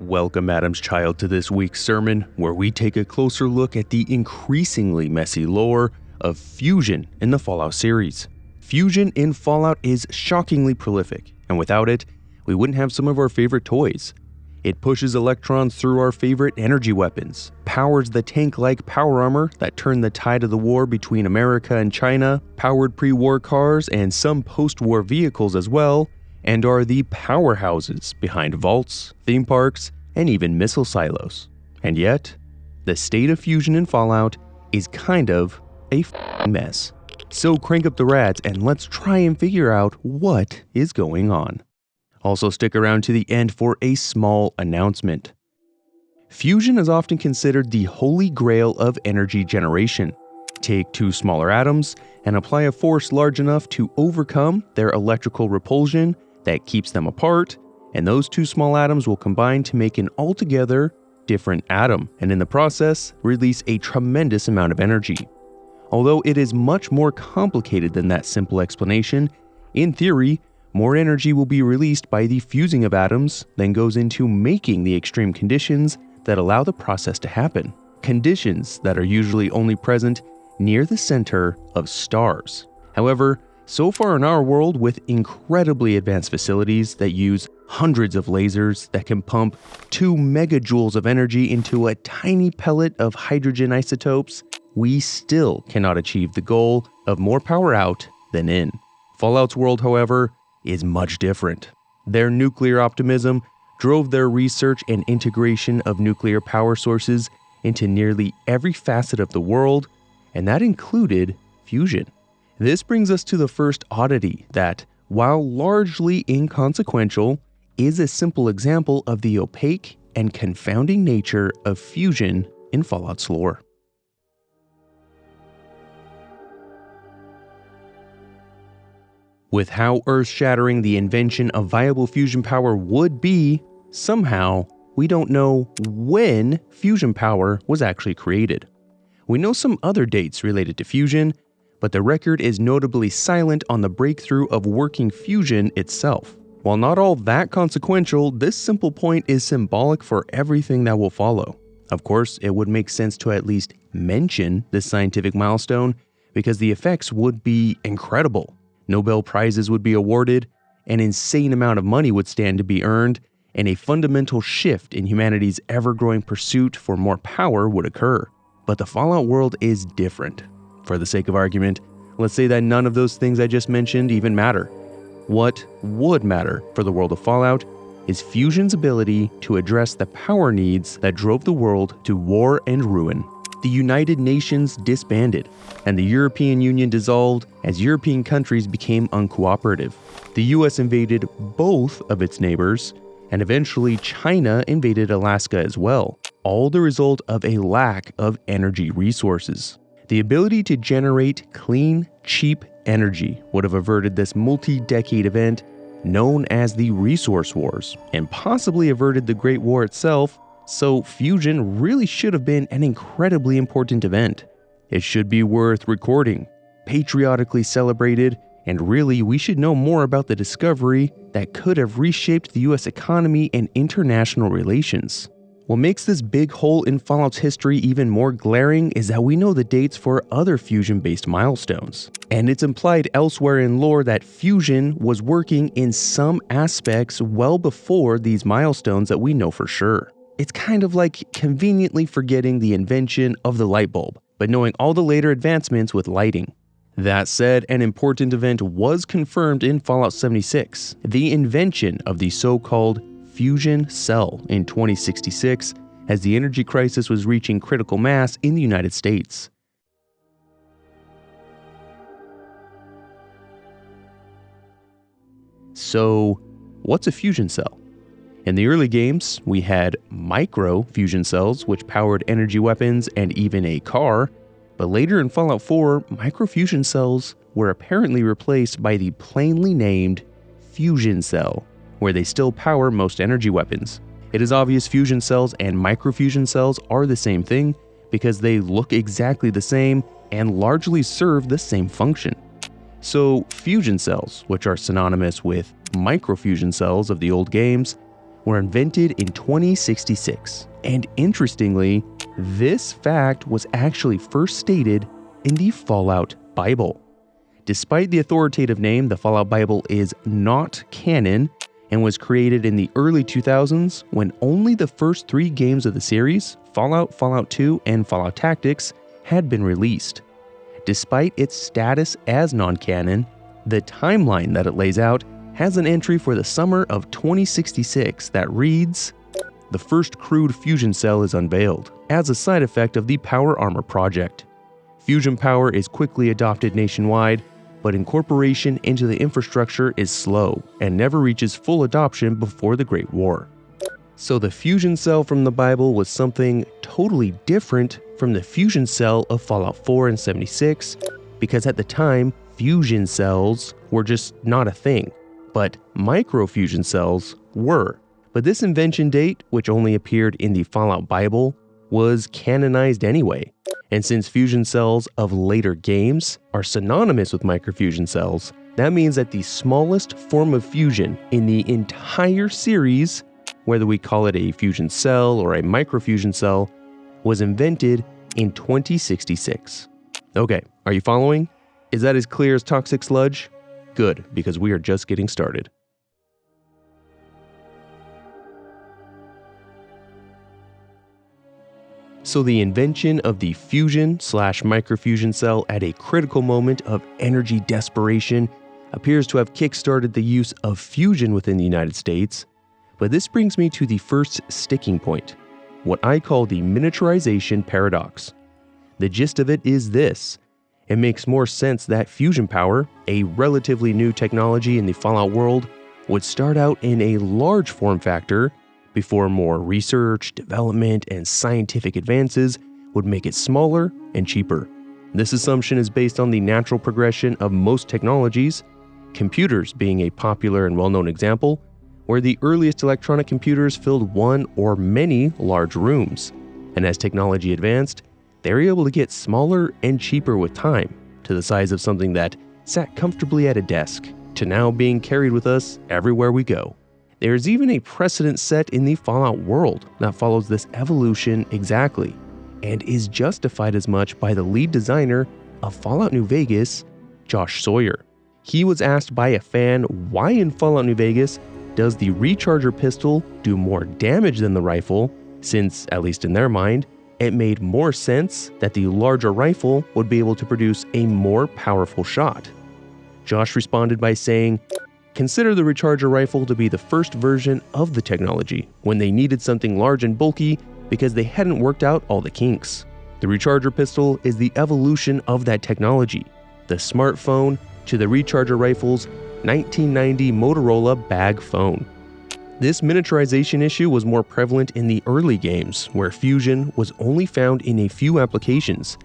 Welcome, Adam's Child, to this week's sermon, where we take a closer look at the increasingly messy lore of fusion in the Fallout series. Fusion in Fallout is shockingly prolific, and without it, we wouldn't have some of our favorite toys. It pushes electrons through our favorite energy weapons, powers the tank-like power armor that turned the tide of the war between America and China, powered pre-war cars and some post-war vehicles as well, and are the powerhouses behind vaults, theme parks, and even missile silos. And yet, the state of fusion in Fallout is kind of a mess. So crank up the rads and let's try and figure out what is going on. Also stick around to the end for a small announcement. Fusion is often considered the holy grail of energy generation. Take two smaller atoms and apply a force large enough to overcome their electrical repulsion that keeps them apart, and those two small atoms will combine to make an altogether different atom, and in the process, release a tremendous amount of energy. Although it is much more complicated than that simple explanation, in theory, more energy will be released by the fusing of atoms than goes into making the extreme conditions that allow the process to happen. Conditions that are usually only present near the center of stars. However, so far in our world, with incredibly advanced facilities that use hundreds of lasers that can pump 2 megajoules of energy into a tiny pellet of hydrogen isotopes, we still cannot achieve the goal of more power out than in. Fallout's world, however, is much different. Their nuclear optimism drove their research and integration of nuclear power sources into nearly every facet of the world, and that included fusion. This brings us to the first oddity that, while largely inconsequential, is a simple example of the opaque and confounding nature of fusion in Fallout's lore. With how earth-shattering the invention of viable fusion power would be, somehow, we don't know when fusion power was actually created. We know some other dates related to fusion, but the record is notably silent on the breakthrough of working fusion itself. While not all that consequential, this simple point is symbolic for everything that will follow. Of course, it would make sense to at least mention this scientific milestone because the effects would be incredible. Nobel Prizes would be awarded, an insane amount of money would stand to be earned, and a fundamental shift in humanity's ever-growing pursuit for more power would occur. But the Fallout world is different. For the sake of argument, let's say that none of those things I just mentioned even matter. What would matter for the world of Fallout is fusion's ability to address the power needs that drove the world to war and ruin. The United Nations disbanded, and the European Union dissolved as European countries became uncooperative. The US invaded both of its neighbors, and eventually China invaded Alaska as well, all the result of a lack of energy resources. The ability to generate clean, cheap energy would have averted this multi-decade event known as the Resource Wars, and possibly averted the Great War itself, so fusion really should have been an incredibly important event. It should be worth recording, patriotically celebrated, and really we should know more about the discovery that could have reshaped the US economy and international relations. What makes this big hole in Fallout's history even more glaring is that we know the dates for other fusion-based milestones. And it's implied elsewhere in lore that fusion was working in some aspects well before these milestones that we know for sure. It's kind of like conveniently forgetting the invention of the light bulb, but knowing all the later advancements with lighting. That said, an important event was confirmed in Fallout 76, the invention of the so-called fusion cell in 2066, as the energy crisis was reaching critical mass in the United States. So, what's a fusion cell? In the early games, we had micro fusion cells which powered energy weapons and even a car, but later in Fallout 4, micro fusion cells were apparently replaced by the plainly named fusion cell, where they still power most energy weapons. It is obvious fusion cells and microfusion cells are the same thing because they look exactly the same and largely serve the same function. So fusion cells, which are synonymous with microfusion cells of the old games, were invented in 2066. And interestingly, this fact was actually first stated in the Fallout Bible. Despite the authoritative name, the Fallout Bible is not canon and was created in the early 2000s when only the first 3 games of the series, Fallout, Fallout 2, and Fallout Tactics, had been released. Despite its status as non-canon, the timeline that it lays out has an entry for the summer of 2066 that reads, "The first crewed fusion cell is unveiled as a side effect of the Power Armor project. Fusion power is quickly adopted nationwide, but incorporation into the infrastructure is slow and never reaches full adoption before the Great War." So the fusion cell from the Bible was something totally different from the fusion cell of Fallout 4 and 76, because at the time, fusion cells were just not a thing, but microfusion cells were. But this invention date, which only appeared in the Fallout Bible, was canonized anyway. And since fusion cells of later games are synonymous with microfusion cells, that means that the smallest form of fusion in the entire series, whether we call it a fusion cell or a microfusion cell, was invented in 2066. Okay, are you following? Is that as clear as toxic sludge? Good, because we are just getting started. So the invention of the fusion/microfusion cell at a critical moment of energy desperation appears to have kickstarted the use of fusion within the United States. But this brings me to the first sticking point, what I call the Miniaturization Paradox. The gist of it is this: it makes more sense that fusion power, a relatively new technology in the Fallout world, would start out in a large form factor before more research, development, and scientific advances would make it smaller and cheaper. This assumption is based on the natural progression of most technologies, computers being a popular and well-known example, where the earliest electronic computers filled one or many large rooms. And as technology advanced, they were able to get smaller and cheaper with time, to the size of something that sat comfortably at a desk, to now being carried with us everywhere we go. There is even a precedent set in the Fallout world that follows this evolution exactly, and is justified as much by the lead designer of Fallout New Vegas, Josh Sawyer. He was asked by a fan why in Fallout New Vegas does the recharger pistol do more damage than the rifle, since, at least in their mind, it made more sense that the larger rifle would be able to produce a more powerful shot. Josh responded by saying, "Consider the recharger rifle to be the first version of the technology, when they needed something large and bulky because they hadn't worked out all the kinks. The recharger pistol is the evolution of that technology, the smartphone to the recharger rifle's 1990 Motorola bag phone." This miniaturization issue was more prevalent in the early games, where fusion was only found in a few applications.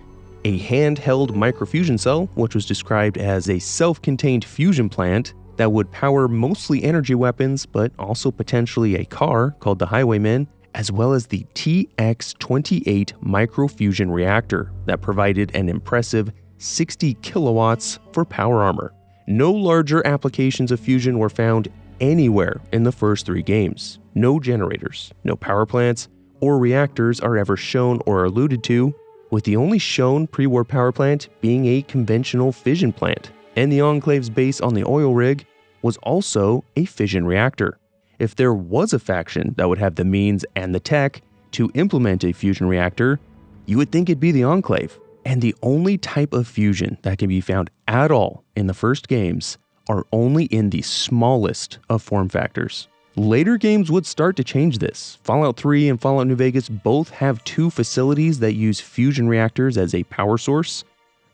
A handheld microfusion cell, which was described as a self-contained fusion plant that would power mostly energy weapons, but also potentially a car called the Highwayman, as well as the TX-28 microfusion reactor that provided an impressive 60 kilowatts for power armor. No larger applications of fusion were found anywhere in the first 3 games. No generators, no power plants, or reactors are ever shown or alluded to, with the only shown pre-war power plant being a conventional fission plant. And the Enclave's base on the oil rig was also a fission reactor. If there was a faction that would have the means and the tech to implement a fusion reactor, you would think it'd be the Enclave. And the only type of fusion that can be found at all in the first games are only in the smallest of form factors. Later games would start to change this. Fallout 3 and Fallout New Vegas both have 2 facilities that use fusion reactors as a power source.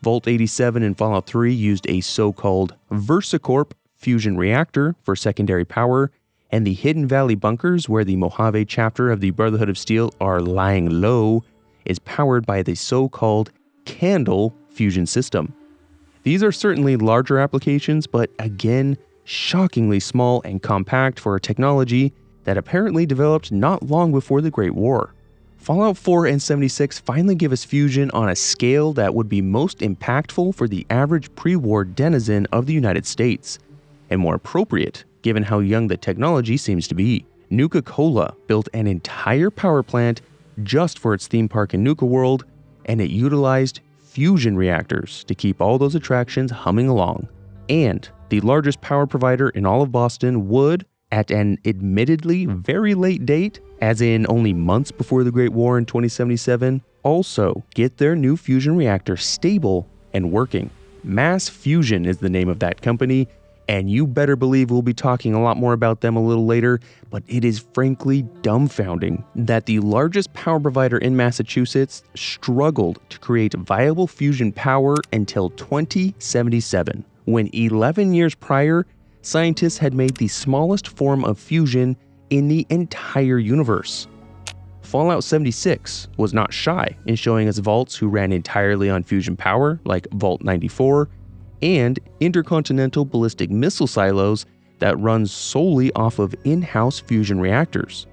Vault 87 in Fallout 3 used a so-called VersaCorp fusion reactor for secondary power, and the Hidden Valley bunkers, where the Mojave chapter of the Brotherhood of Steel are lying low, is powered by the so-called Candle fusion system. These are certainly larger applications, but again, shockingly small and compact for a technology that apparently developed not long before the Great War. Fallout 4 and 76 finally give us fusion on a scale that would be most impactful for the average pre-war denizen of the United States, and more appropriate given how young the technology seems to be. Nuka-Cola built an entire power plant just for its theme park in Nuka World, and it utilized fusion reactors to keep all those attractions humming along. And the largest power provider in all of Boston would, at an admittedly very late date, as in only months before the Great War in 2077, also get their new fusion reactor stable and working. Mass Fusion is the name of that company, and you better believe we'll be talking a lot more about them a little later, but it is frankly dumbfounding that the largest power provider in Massachusetts struggled to create viable fusion power until 2077, when 11 years prior, scientists had made the smallest form of fusion in the entire universe. Fallout 76 was not shy in showing us vaults who ran entirely on fusion power, like Vault 94, and intercontinental ballistic missile silos that run solely off of in-house fusion reactors.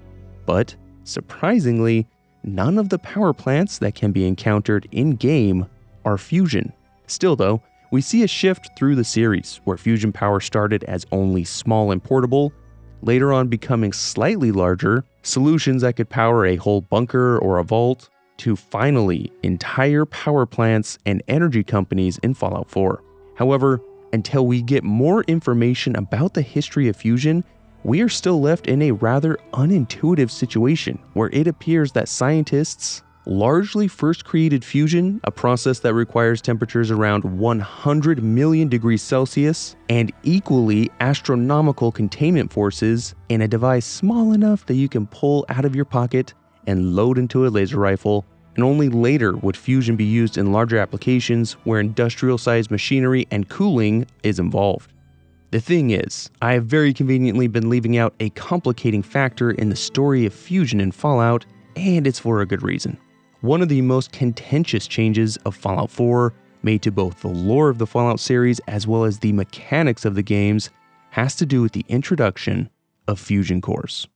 But, surprisingly, none of the power plants that can be encountered in-game are fusion. Still though, we see a shift through the series, where fusion power started as only small and portable, later on becoming slightly larger, solutions that could power a whole bunker or a vault, to finally entire power plants and energy companies in Fallout 4. However, until we get more information about the history of fusion, we are still left in a rather unintuitive situation where it appears that scientists largely first created fusion, a process that requires temperatures around 100 million degrees Celsius and equally astronomical containment forces, in a device small enough that you can pull out of your pocket and load into a laser rifle, and only later would fusion be used in larger applications where industrial-sized machinery and cooling is involved. The thing is, I have very conveniently been leaving out a complicating factor in the story of fusion in Fallout, and it's for a good reason. One of the most contentious changes of Fallout 4, made to both the lore of the Fallout series as well as the mechanics of the games, has to do with the introduction of fusion cores.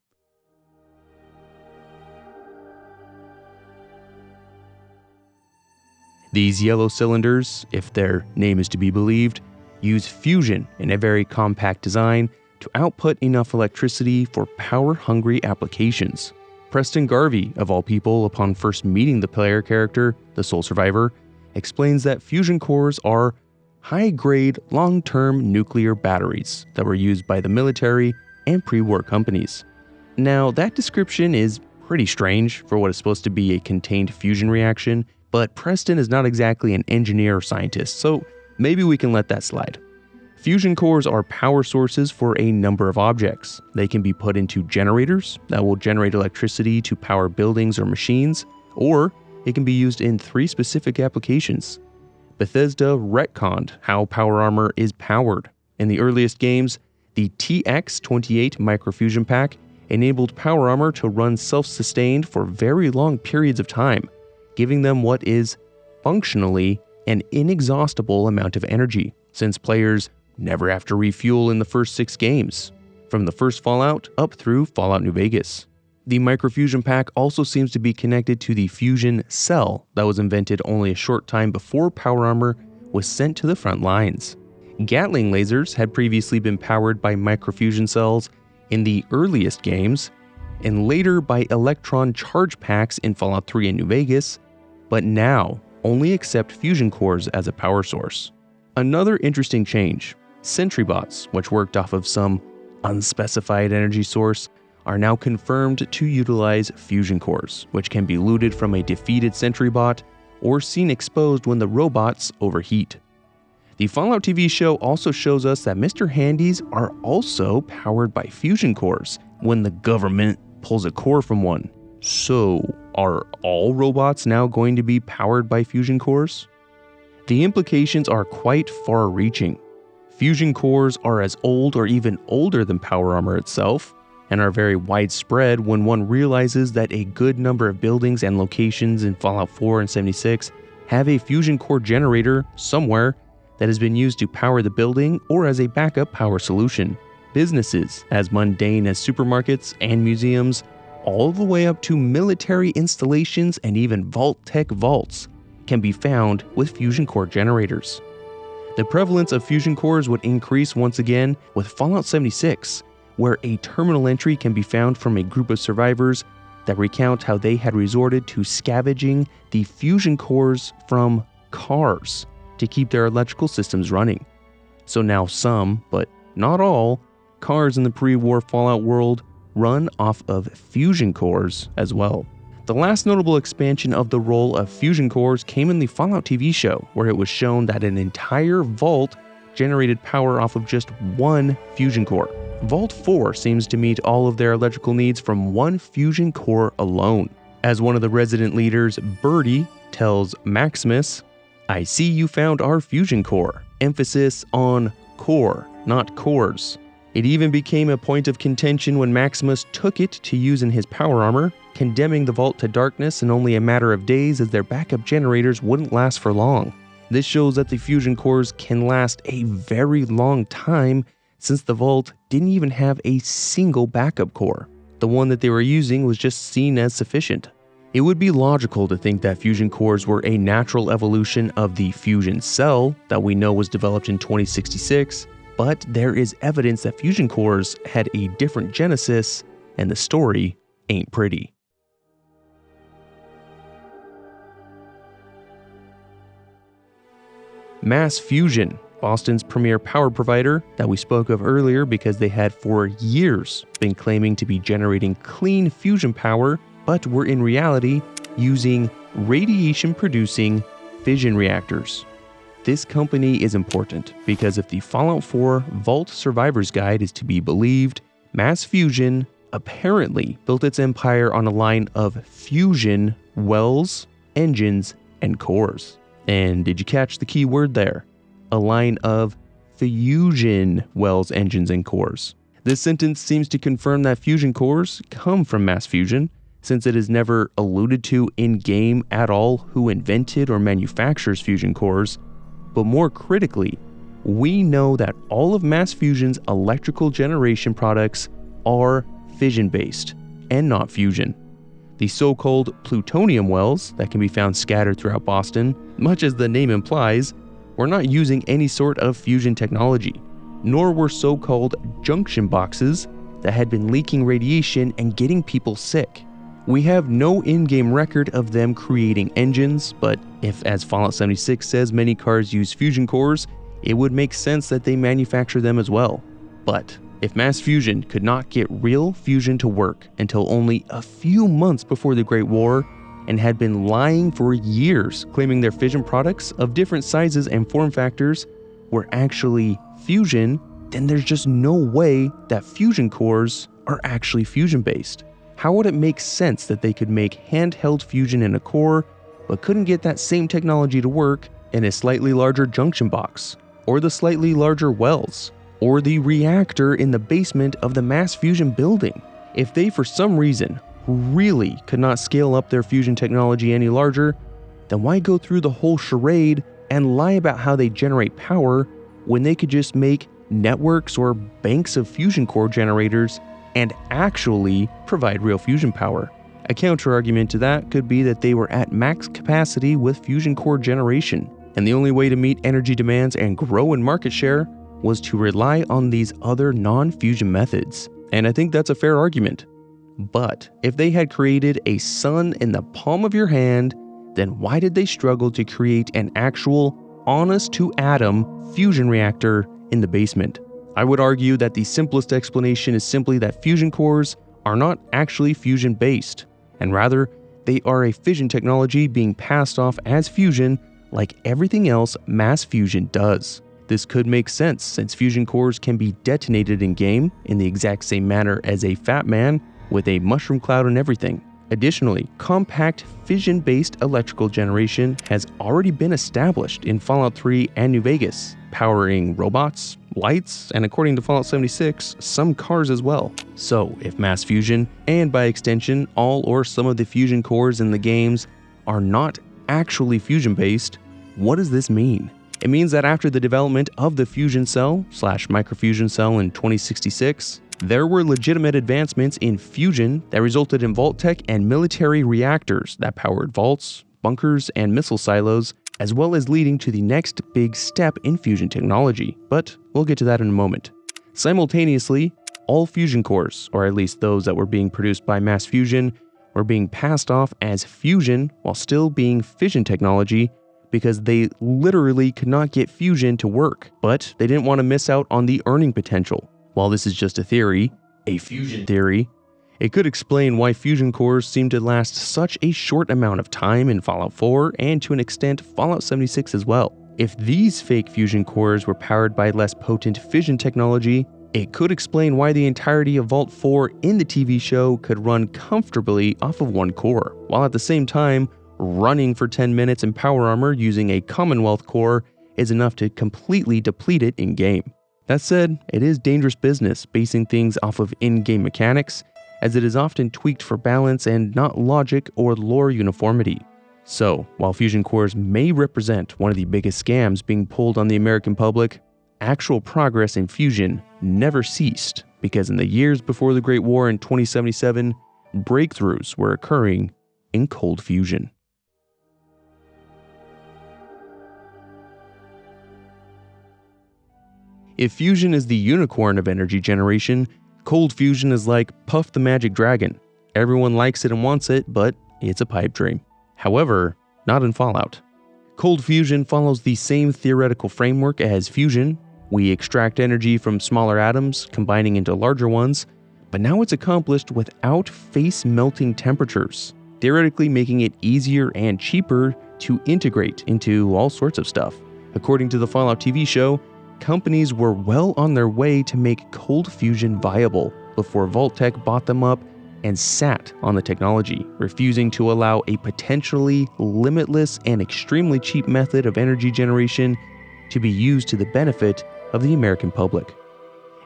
These yellow cylinders, if their name is to be believed, use fusion in a very compact design to output enough electricity for power-hungry applications. Preston Garvey, of all people, upon first meeting the player character, the sole survivor, explains that fusion cores are high-grade, long-term nuclear batteries that were used by the military and pre-war companies. Now, that description is pretty strange for what is supposed to be a contained fusion reaction, but Preston is not exactly an engineer or scientist, so maybe we can let that slide. Fusion cores are power sources for a number of objects. They can be put into generators that will generate electricity to power buildings or machines, or it can be used in 3 specific applications. Bethesda retconned how power armor is powered. In the earliest games, the TX-28 microfusion pack enabled power armor to run self-sustained for very long periods of time, giving them what is, functionally, an inexhaustible amount of energy, since players never have to refuel in the first 6 games, from the first Fallout up through Fallout New Vegas. The microfusion pack also seems to be connected to the fusion cell that was invented only a short time before power armor was sent to the front lines. Gatling lasers had previously been powered by microfusion cells in the earliest games, and later by electron charge packs in Fallout 3 and New Vegas, but now only accept fusion cores as a power source. Another interesting change, sentry bots, which worked off of some unspecified energy source, are now confirmed to utilize fusion cores, which can be looted from a defeated sentry bot or seen exposed when the robots overheat. The Fallout TV show also shows us that Mr. Handies are also powered by fusion cores when the government pulls a core from one. So, are all robots now going to be powered by fusion cores? The implications are quite far-reaching. Fusion cores are as old or even older than power armor itself, and are very widespread when one realizes that a good number of buildings and locations in Fallout 4 and 76 have a fusion core generator somewhere that has been used to power the building or as a backup power solution. Businesses as mundane as supermarkets and museums, all the way up to military installations and even Vault-Tec vaults, can be found with fusion core generators. The prevalence of fusion cores would increase once again with Fallout 76, where a terminal entry can be found from a group of survivors that recount how they had resorted to scavenging the fusion cores from cars to keep their electrical systems running. So now some, but not all, cars in the pre-war Fallout world run off of fusion cores as well. The last notable expansion of the role of fusion cores came in the Fallout TV show, where it was shown that an entire vault generated power off of just one fusion core. Vault 4 seems to meet all of their electrical needs from one fusion core alone. As one of the resident leaders, Birdie, tells Maximus, "I see you found our fusion core. Emphasis on core, not cores." It even became a point of contention when Maximus took it to use in his power armor, condemning the vault to darkness in only a matter of days as their backup generators wouldn't last for long. This shows that the fusion cores can last a very long time, since the vault didn't even have a single backup core. The one that they were using was just seen as sufficient. It would be logical to think that fusion cores were a natural evolution of the fusion cell that we know was developed in 2066, but there is evidence that fusion cores had a different genesis, and the story ain't pretty. Mass Fusion, Boston's premier power provider that we spoke of earlier because they had for years been claiming to be generating clean fusion power, but were in reality using radiation-producing fission reactors. This company is important because if the Fallout 4 Vault Survivor's Guide is to be believed, Mass Fusion apparently built its empire on a line of fusion wells, engines, and cores. And did you catch the key word there? A line of fusion wells, engines, and cores. This sentence seems to confirm that fusion cores come from Mass Fusion, since it is never alluded to in-game at all who invented or manufactures fusion cores. But more critically, we know that all of Mass Fusion's electrical generation products are fission-based and not fusion. The so-called plutonium wells that can be found scattered throughout Boston, much as the name implies, were not using any sort of fusion technology, nor were so-called junction boxes that had been leaking radiation and getting people sick. We have no in-game record of them creating engines, but if, as Fallout 76 says, many cars use fusion cores, it would make sense that they manufacture them as well. But if Mass Fusion could not get real fusion to work until only a few months before the Great War, and had been lying for years claiming their fission products of different sizes and form factors were actually fusion, then there's just no way that fusion cores are actually fusion-based. How would it make sense that they could make handheld fusion in a core, but couldn't get that same technology to work in a slightly larger junction box, or the slightly larger wells, or the reactor in the basement of the Mass Fusion building? If they, for some reason, really could not scale up their fusion technology any larger, then why go through the whole charade and lie about how they generate power when they could just make networks or banks of fusion core generators and actually provide real fusion power? A counter-argument to that could be that they were at max capacity with fusion core generation, and the only way to meet energy demands and grow in market share was to rely on these other non-fusion methods. And I think that's a fair argument. But if they had created a sun in the palm of your hand, then why did they struggle to create an actual, honest-to-atom fusion reactor in the basement? I would argue that the simplest explanation is simply that fusion cores are not actually fusion-based, and rather, they are a fission technology being passed off as fusion like everything else Mass Fusion does. This could make sense since fusion cores can be detonated in-game in the exact same manner as a Fat Man with a mushroom cloud and everything. Additionally, compact fission-based electrical generation has already been established in Fallout 3 and New Vegas, powering robots, lights, and according to Fallout 76, some cars as well. So, if Mass Fusion, and by extension, all or some of the fusion cores in the games, are not actually fusion-based, what does this mean? It means that after the development of the fusion cell / microfusion cell in 2066, there were legitimate advancements in fusion that resulted in vault tech and military reactors that powered vaults, bunkers, and missile silos, as well as leading to the next big step in fusion technology, but we'll get to that in a moment. Simultaneously, all fusion cores, or at least those that were being produced by mass fusion, were being passed off as fusion while still being fission technology because they literally could not get fusion to work, but they didn't want to miss out on the earning potential. While this is just a theory, a fusion theory, it could explain why fusion cores seem to last such a short amount of time in Fallout 4 and to an extent Fallout 76 as well. If these fake fusion cores were powered by less potent fission technology, it could explain why the entirety of Vault 4 in the TV show could run comfortably off of one core, while at the same time, running for 10 minutes in power armor using a Commonwealth core is enough to completely deplete it in-game. That said, it is dangerous business basing things off of in-game mechanics, as it is often tweaked for balance and not logic or lore uniformity. So, while fusion cores may represent one of the biggest scams being pulled on the American public, actual progress in fusion never ceased because in the years before the Great War in 2077, breakthroughs were occurring in cold fusion. If fusion is the unicorn of energy generation, cold fusion is like Puff the Magic Dragon. Everyone likes it and wants it, but it's a pipe dream. However, not in Fallout. Cold fusion follows the same theoretical framework as fusion. We extract energy from smaller atoms, combining into larger ones, but now it's accomplished without face-melting temperatures, theoretically making it easier and cheaper to integrate into all sorts of stuff. According to the Fallout TV show, companies were well on their way to make cold fusion viable before Vault-Tec bought them up and sat on the technology, refusing to allow a potentially limitless and extremely cheap method of energy generation to be used to the benefit of the American public.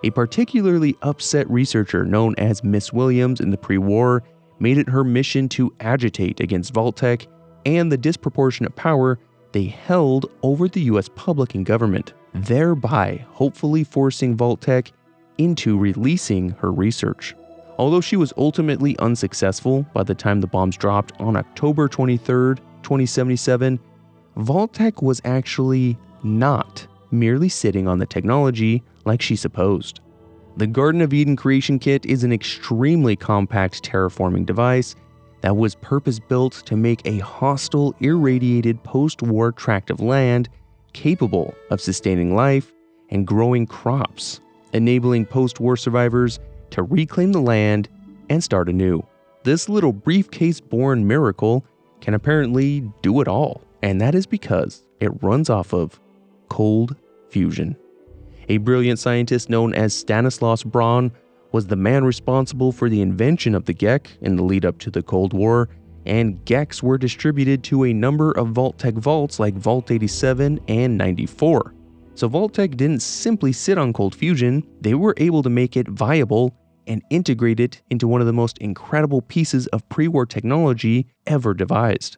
A particularly upset researcher known as Miss Williams in the pre-war made it her mission to agitate against Vault-Tec and the disproportionate power they held over the US public and government, thereby hopefully forcing Vault-Tec into releasing her research. Although she was ultimately unsuccessful by the time the bombs dropped on October 23, 2077, Vault-Tec was actually not merely sitting on the technology like she supposed. The Garden of Eden Creation Kit is an extremely compact terraforming device that was purpose-built to make a hostile, irradiated post-war tract of land capable of sustaining life and growing crops, enabling post-war survivors to reclaim the land and start anew. This little briefcase-born miracle can apparently do it all, and that is because it runs off of cold fusion. A brilliant scientist known as Stanislaus Braun was the man responsible for the invention of the GECK in the lead up to the Cold War, and GECKs were distributed to a number of Vault-Tec vaults like Vault 87 and 94. So Vault-Tec didn't simply sit on cold fusion, they were able to make it viable and integrate it into one of the most incredible pieces of pre-war technology ever devised.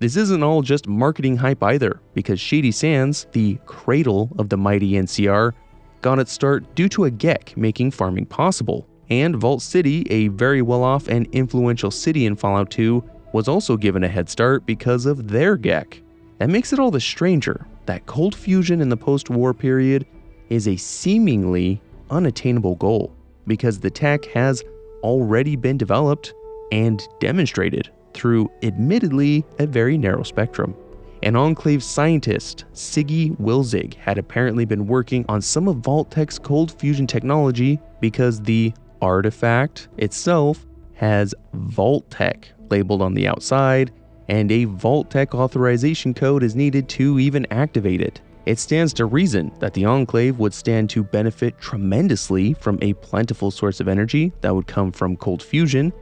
This isn't all just marketing hype either, because Shady Sands, the cradle of the mighty NCR, got its start due to a GECK making farming possible, and Vault City, a very well-off and influential city in Fallout 2, was also given a head start because of their GECK. That makes it all the stranger that cold fusion in the post-war period is a seemingly unattainable goal, because the tech has already been developed and demonstrated through admittedly a very narrow spectrum. An Enclave scientist, Siggy Wilzig, had apparently been working on some of Vault-Tec's cold fusion technology because the artifact itself has Vault-Tec labeled on the outside, and a Vault-Tec authorization code is needed to even activate it. It stands to reason that the Enclave would stand to benefit tremendously from a plentiful source of energy that would come from cold fusion,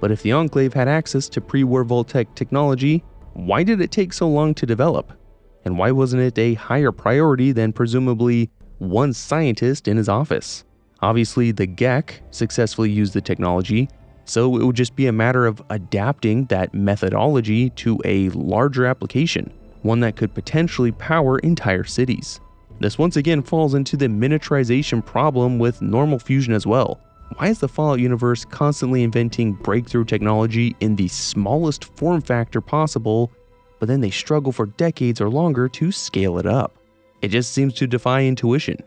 but if the Enclave had access to pre-war Vault-Tec technology, why did it take so long to develop? And why wasn't it a higher priority than presumably one scientist in his office? Obviously, the GECK successfully used the technology, so it would just be a matter of adapting that methodology to a larger application, one that could potentially power entire cities. This once again falls into the miniaturization problem with normal fusion as well. Why is the Fallout universe constantly inventing breakthrough technology in the smallest form factor possible, but then they struggle for decades or longer to scale it up? It just seems to defy intuition.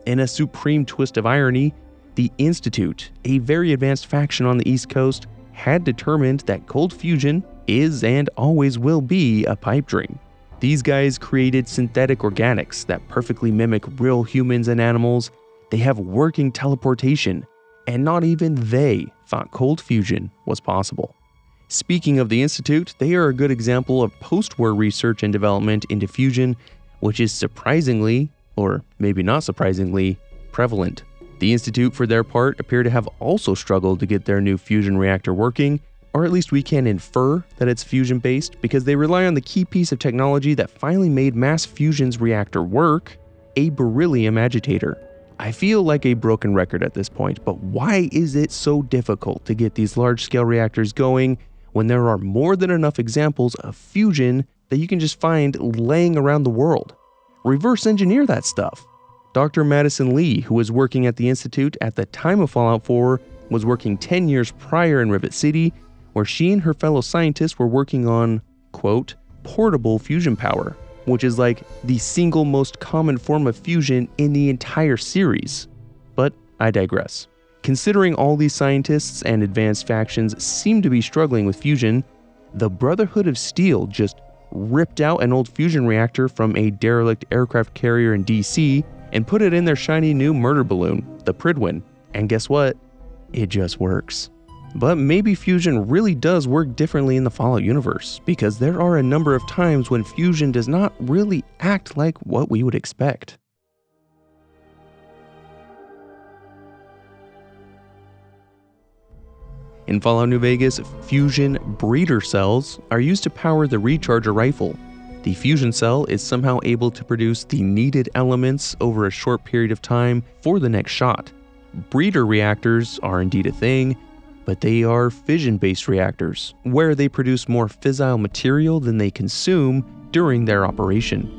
In a supreme twist of irony, The Institute, a very advanced faction on the East Coast, had determined that cold fusion is and always will be a pipe dream. These guys created synthetic organics that perfectly mimic real humans and animals. They have working teleportation, and not even they thought cold fusion was possible. Speaking of the Institute, they are a good example of post-war research and development into fusion, which is surprisingly, or maybe not surprisingly, prevalent. The Institute, for their part, appear to have also struggled to get their new fusion reactor working, or at least we can infer that it's fusion-based because they rely on the key piece of technology that finally made mass fusion's reactor work, a beryllium agitator. I feel like a broken record at this point, but why is it so difficult to get these large-scale reactors going when there are more than enough examples of fusion that you can just find laying around the world? Reverse engineer that stuff. Dr. Madison Lee, who was working at the Institute at the time of Fallout 4, was working 10 years prior in Rivet City, where she and her fellow scientists were working on, quote, portable fusion power, which is like the single most common form of fusion in the entire series. But I digress. Considering all these scientists and advanced factions seem to be struggling with fusion, the Brotherhood of Steel just ripped out an old fusion reactor from a derelict aircraft carrier in DC and put it in their shiny new murder balloon, the Pridwin. And guess what? It just works. But maybe fusion really does work differently in the Fallout universe, because there are a number of times when fusion does not really act like what we would expect. In Fallout New Vegas, fusion breeder cells are used to power the recharger rifle. The fusion cell is somehow able to produce the needed elements over a short period of time for the next shot. Breeder reactors are indeed a thing, but they are fission-based reactors, where they produce more fissile material than they consume during their operation.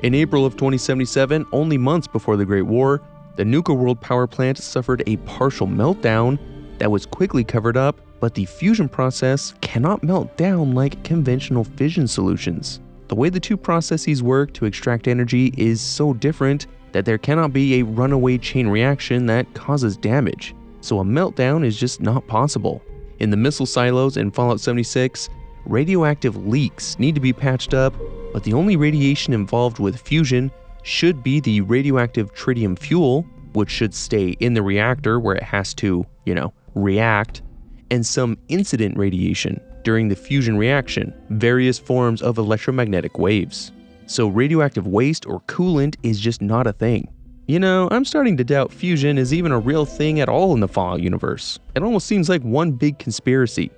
In April of 2077, only months before the Great War, the Nuka World power plant suffered a partial meltdown that was quickly covered up, but the fusion process cannot melt down like conventional fission solutions. The way the two processes work to extract energy is so different that there cannot be a runaway chain reaction that causes damage, so a meltdown is just not possible. In the missile silos in Fallout 76, radioactive leaks need to be patched up, but the only radiation involved with fusion should be the radioactive tritium fuel, which should stay in the reactor where it has to, react, and some incident radiation during the fusion reaction, various forms of electromagnetic waves. So radioactive waste or coolant is just not a thing. I'm starting to doubt fusion is even a real thing at all in the Fallout universe. It almost seems like one big conspiracy.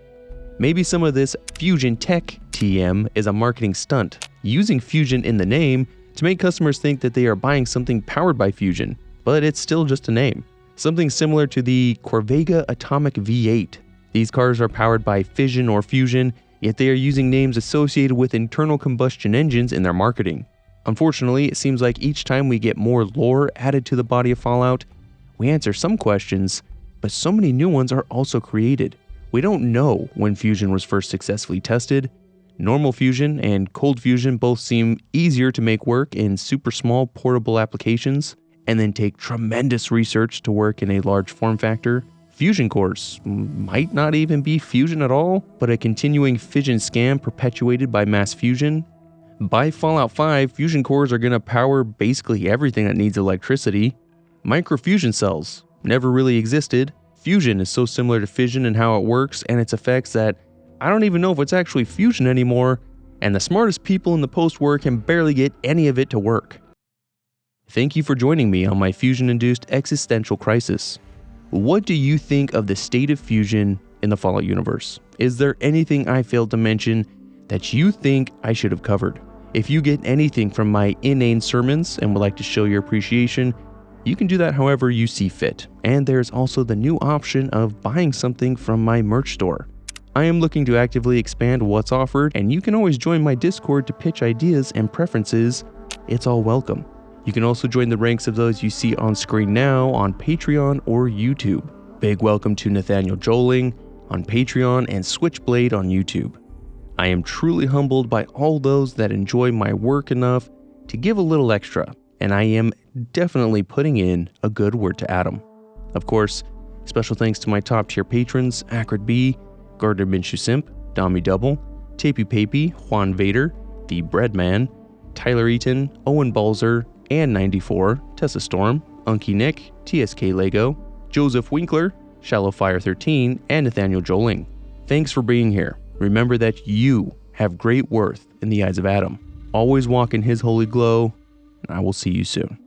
Maybe some of this fusion tech TM is a marketing stunt, using fusion in the name to make customers think that they are buying something powered by fusion, but it's still just a name. Something similar to the Corvega Atomic V8. These cars are powered by fission or fusion, yet they are using names associated with internal combustion engines in their marketing. Unfortunately, it seems like each time we get more lore added to the body of Fallout, we answer some questions, but so many new ones are also created. We don't know when fusion was first successfully tested. Normal fusion and cold fusion both seem easier to make work in super small portable applications, and then take tremendous research to work in a large form factor. Fusion cores might not even be fusion at all, but a continuing fission scam perpetuated by mass fusion. By Fallout 5, fusion cores are going to power basically everything that needs electricity. Microfusion cells never really existed. Fusion is so similar to fission in how it works and its effects that I don't even know if it's actually fusion anymore, and the smartest people in the post-war can barely get any of it to work. Thank you for joining me on my fusion-induced existential crisis. What do you think of the state of fusion in the Fallout universe? Is there anything I failed to mention that you think I should have covered? If you get anything from my inane sermons and would like to show your appreciation, you can do that however you see fit. And there's also the new option of buying something from my merch store. I am looking to actively expand what's offered, and you can always join my Discord to pitch ideas and preferences. It's all welcome. You can also join the ranks of those you see on screen now on Patreon or YouTube. Big welcome to Nathaniel Joling on Patreon and Switchblade on YouTube. I am truly humbled by all those that enjoy my work enough to give a little extra, and I am definitely putting in a good word to Adam. Of course, special thanks to my top tier patrons, Acrid B, Gardner Minshew Simp, Dami Double, Tapey Papey, Juan Vader, The Breadman, Tyler Eaton, Owen Balzer, and 94, Tessa Storm, Unky Nick, TSK Lego, Joseph Winkler, Shallowfire13, and Nathaniel Joling. Thanks for being here. Remember that you have great worth in the eyes of Adam. Always walk in his holy glow, and I will see you soon.